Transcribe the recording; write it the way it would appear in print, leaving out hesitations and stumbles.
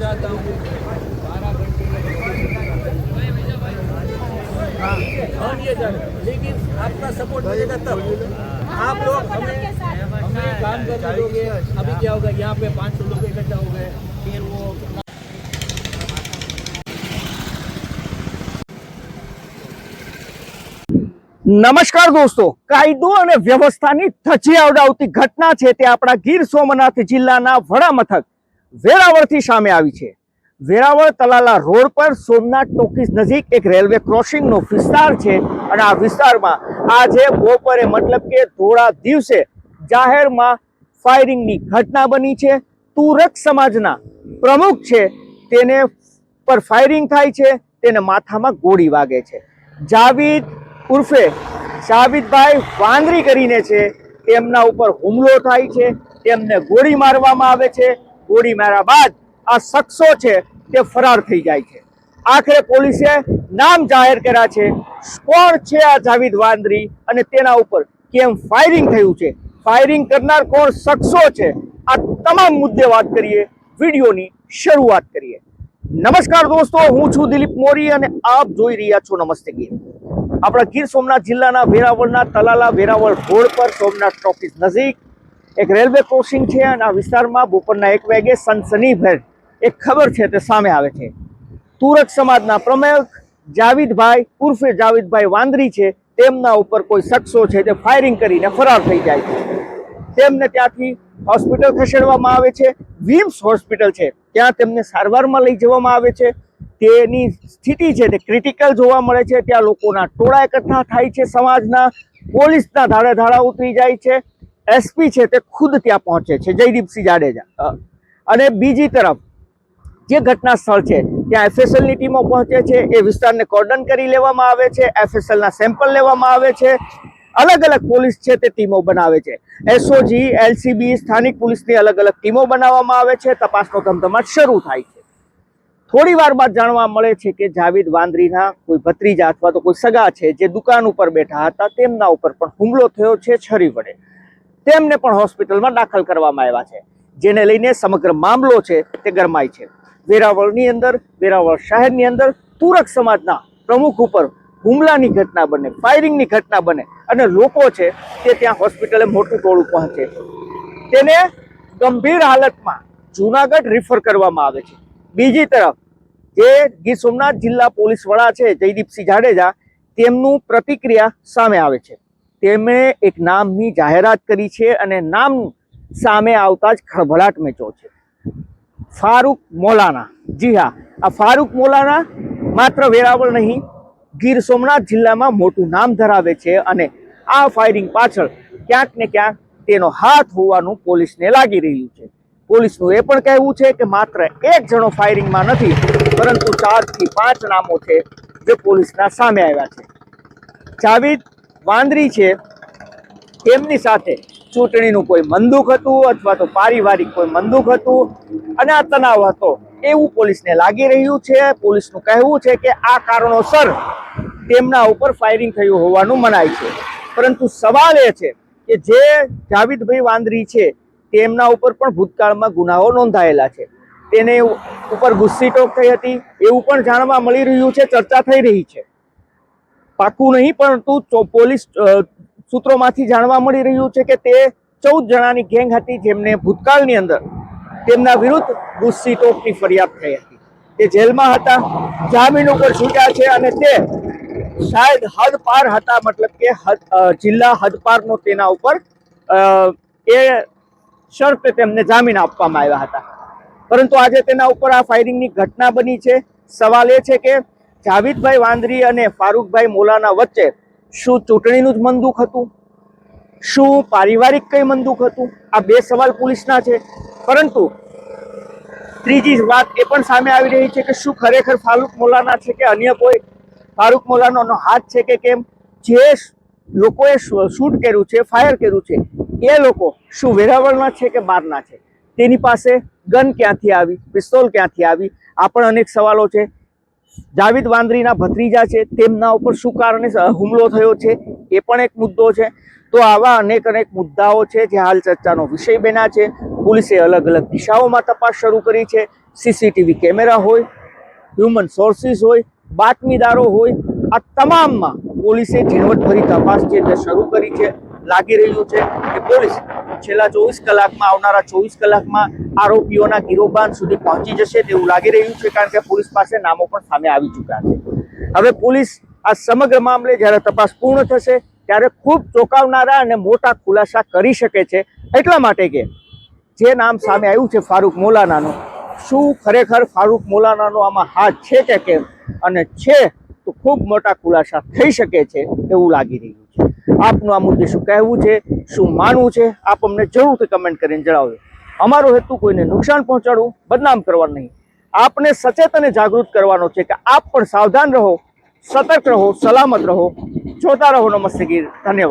बताता हूँ 12 घंटे हम ये जाने, लेकिन आपका सपोर्ट मिलेगा तब आप लोग हमें काम करने दोगे। अभी क्या होगा, यहाँ पे 500 लोग इकट्ठा हो गए, फिर वो નમસ્કાર દોસ્તો, કાયદો અને વ્યવસ્થાની ધજી આવડાવતી ઘટના છે તે આપણા ગીર સોમનાથ જિલ્લાના વડા મથક વેરાવળથી સામે આવી છે। વેરાવળ તલાલા રોડ પર સોમનાથ ટોકીઝ નજીક એક રેલવે ક્રોસિંગનો વિસ્તાર છે અને આ વિસ્તારમાં આજે બપોરે મતલબ કે ધોળા દિવસે જાહેરમાં ફાયરિંગની ઘટના બની છે। તુરક સમાજના પ્રમુખ છે તેને પર ફાયરિંગ થાય છે, તેને માથામાં ગોળી વાગે છે। જાવીદ ઉર્ફે જાવીદભાઈ વાંદરી કરીને છે, તેમના ઉપર હુમલો થાય છે, તેમને ગોળી મારવામાં આવે છે। ગોળી માર્યા બાદ આ શખ્સો છે તે ફરાર થઈ જાય છે। આખરે પોલીસે નામ જાહેર કર્યા છે, કોણ છે આ જાવીદ વાંદરી અને તેના ઉપર કેમ ફાયરિંગ થયું છે, ફાયરિંગ કરનાર કોણ શખ્સો છે, આ તમામ મુદ્દે વાત કરીએ, વિડીયોની શરૂઆત કરીએ। નમસ્કાર દોસ્તો, હું છું દિલીપ મોરી અને આપ જોઈ રહ્યા છો નમસ્તે ગીર। આપણા ગીર સોમનાથ જિલ્લાના વેરાવળના તલાલા વેરાવળ રોડ પર સોમનાથ ટોકીઝ નજીક એક રેલવે ક્રોસિંગ છે અને આ વિસ્તારમાં બપોરના 1 વાગે સનસનીભેર એક ખબર છે તે સામે આવે છે। તુરક સમાજના પ્રમુખ જાવીદભાઈ ઉર્ફે જાવીદભાઈ વાંદરી છે, તેમના ઉપર કોઈ શખ્સો છે તે ફાયરિંગ કરીને ફરાર થઈ જાય છે। તેમને ત્યાંથી હોસ્પિટલ ખસેડવામાં આવે છે, વિમ્સ હોસ્પિટલ છે ત્યાં તેમને સારવારમાં લઈ જવામાં આવે છે। તેની સ્થિતિ છે તે ક્રિટિકલ જોવા મળે છે। ત્યાં લોકોના ટોળા એકઠા થાય છે, સમાજના પોલીસના ધાડે ધાડા ઉતરી જાય છે, એસપી છે તે ખુદ ત્યાં પહોંચે છે, જયદીપસિંહ જાડેજા। અને બીજી તરફ જે ઘટના સ્થળ છે ત્યાં એફએસએલની ટીમો પહોંચે છે, એ વિસ્તારને કોર્ડન કરી લેવામાં આવે છે, એફએસએલના સેમ્પલ લેવામાં આવે છે, અલગ અલગ પોલીસ છે તે ટીમો બનાવે છે, એસઓજી એલસીબી સ્થાનિક પોલીસની અલગ અલગ ટીમો બનાવવામાં આવે છે। તપાસનો ધમધમાટ શરૂ થાય છે। થોડી વાર બાદ જાણવા મળે છે કે જાવીદ વાંદરીના કોઈ ભત્રીજા અથવા તો કોઈ સગા છે જે દુકાન ઉપર બેઠા હતા, તેમના ઉપર પણ હુમલો થયો છે છરી વડે, તેમને પણ હોસ્પિટલમાં દાખલ કરવામાં આવ્યા છે, જેને લઈને સમગ્ર મામલો છે તે ગરમાય છે। વેરાવળની અંદર, વેરાવળ શહેરની અંદર તુરક સમાજના પ્રમુખ ઉપર હુમલાની ઘટના બને, ફાયરિંગની ઘટના બને અને લોકો છે તે ત્યાં હોસ્પિટલે મોટું ટોળું પહોંચે છે, તેને ગંભીર હાલતમાં જુનાગઢ રિફર કરવામાં આવે છે। બીજી તરફ જે ગીર સોમનાથ જિલ્લા પોલીસ વડા છે જયદીપસિંહ જાડેજા, તેમનું પ્રતિક્રિયા સામે આવે છે। તેમણે એક નામની જાહેરાત કરી છે અને નામ સામે આવતા જ ખળભળાટ મચ્યો છે। ફારૂક મોલાના। જી હા, આ ફારૂક મોલાના માત્ર વેરાવળ નહીં, ગીર સોમનાથ જિલ્લામાં મોટું નામ ધરાવે છે અને આ ફાયરિંગ પાછળ ક્યાંક ને ક્યાંક તેનો હાથ હોવાનું પોલીસને લાગી રહ્યું છે। પોલીસનું એ પણ કહેવું છે કે માત્ર એક જણો ફાયરિંગમાં નથી, પરંતુ 4 થી 5 નામો છે જે પોલીસના સામે આવ્યા છે। જાવીદ વાંદરી છે, તેમની સાથે ચૂંટણીનું કોઈ બંદૂક હતું અથવા તો પારિવારિક કોઈ બંદૂક હતું અને આ તણાવ હતો એવું પોલીસને લાગી રહ્યું છે। પોલીસનું કહેવું છે કે આ કારણોસર તેમના ઉપર ફાયરિંગ થયું હોવાનું મનાય છે, પરંતુ સવાલ એ છે કે જે જાવીદભાઈ વાંદરી છે તેમના ઉપર પણ ભૂતકાળમાં ગુનાઓ નોંધાયેલા છે, તેને ઉપર ગુસ્સીટોક થઈ હતી એવું પણ જાણવા મળી રહ્યું છે, ચર્ચા થઈ રહી છે, પાકું નહીં પરંતુ પોલીસ સૂત્રોમાંથી જાણવા મળી રહ્યું છે કે તે 14 જણાની ગેંગ હતી જેમને ભૂતકાળની અંદર તેમના વિરુદ્ધ ગુસ્સીટોકની ફરિયાદ થઈ હતી। તે જેલમાં હતા, જામીન ઉપર છૂટ્યા છે અને તે શાયદ હદપાર હતા, મતલબ કે જિલ્લા હદપારનો તેના ઉપર એ શરતે તેમને જામીન આપવામાં આવ્યા હતા, પરંતુ આજે તેના ઉપર આ ફાયરિંગની ઘટના બની છે। સવાલ એ છે કે જાવીદભાઈ વાંદરી અને ફારૂકભાઈ મોલાના વચ્ચે શું ચૂંટણીનું જ બંદૂક હતું, શું પારિવારિક કઈ બંદૂક હતું? આ બે સવાલ પોલીસના છે। પરંતુ ત્રીજી વાત એ પણ સામે આવી રહી છે કે શું ખરેખર ફારૂક મોલાના છે કે અન્ય કોઈ ફારૂક મોલાનો હાથ છે કે કેમ? જે લોકોએ શૂટ કર્યું છે, ફાયર કર્યું છે, એ લોકો શું વેરાવળના છે કે બહારના છે? તેની પાસે ગન ક્યાંથી આવી, પિસ્તોલ ક્યાંથી આવી? આ પણ અનેક સવાલો છે। જાવીદ વાંદરીના ભત્રીજા છે, તેમના ઉપર શું કારણે હુમલો થયો છે એ પણ એક મુદ્દો છે। તો આવા અનેક મુદ્દાઓ છે જે હાલ ચર્ચાનો વિષય બન્યા છે। પોલીસે અલગ અલગ દિશાઓમાં તપાસ શરૂ કરી છે। સીસીટીવી કેમેરા હોય, હ્યુમન સોર્સિસ હોય, બાતમીદારો હોય, આ તમામમાં પોલીસે ઝીણવટભરી તપાસ છે તે શરૂ કરી છે. લાગી રહ્યું છે કે પોલીસ છેલ્લા 24 કલાકમાં, આવનારા 24 કલાકમાં આરોપીઓના ગિરોબાન સુધી પહોંચી જશે તેવું લાગી રહ્યું છે, કારણ કે પોલીસ પાસે નામો પણ સામે આવી ચૂક્યા છે. હવે પોલીસ આ સમગ્ર મામલે જ્યારે તપાસ પૂર્ણ થશે ત્યારે ખૂબ ચોંકાવનારા અને મોટા ખુલાસા કરી શકે છે. એટલા માટે કે જે નામ સામે આવ્યું છે ફારૂક મોલાનાનું, શું ખરેખર ફારૂક મોલાનાનો આમાં હાથ છે કે કેમ, અને છે તો ખૂબ મોટા ખુલાસા થઈ શકે છે એવું લાગી રહ્યું છે. આપનું આ મુદ્દે શું કહેવું છે, શું માનવું છે, આપ અમને જરૂરથી કમેન્ટ કરીને જણાવજો. અમારો હેતુ કોઈને નુકસાન પહોંચાડવું, બદનામ કરવાનું નહીં, આપને સચેત અને જાગૃત કરવાનો છે કે આપ પણ સાવધાન રહો, સતર્ક રહો, સલામત રહો. જોતા રહો નમસ્તે ગીર. ધન્યવાદ.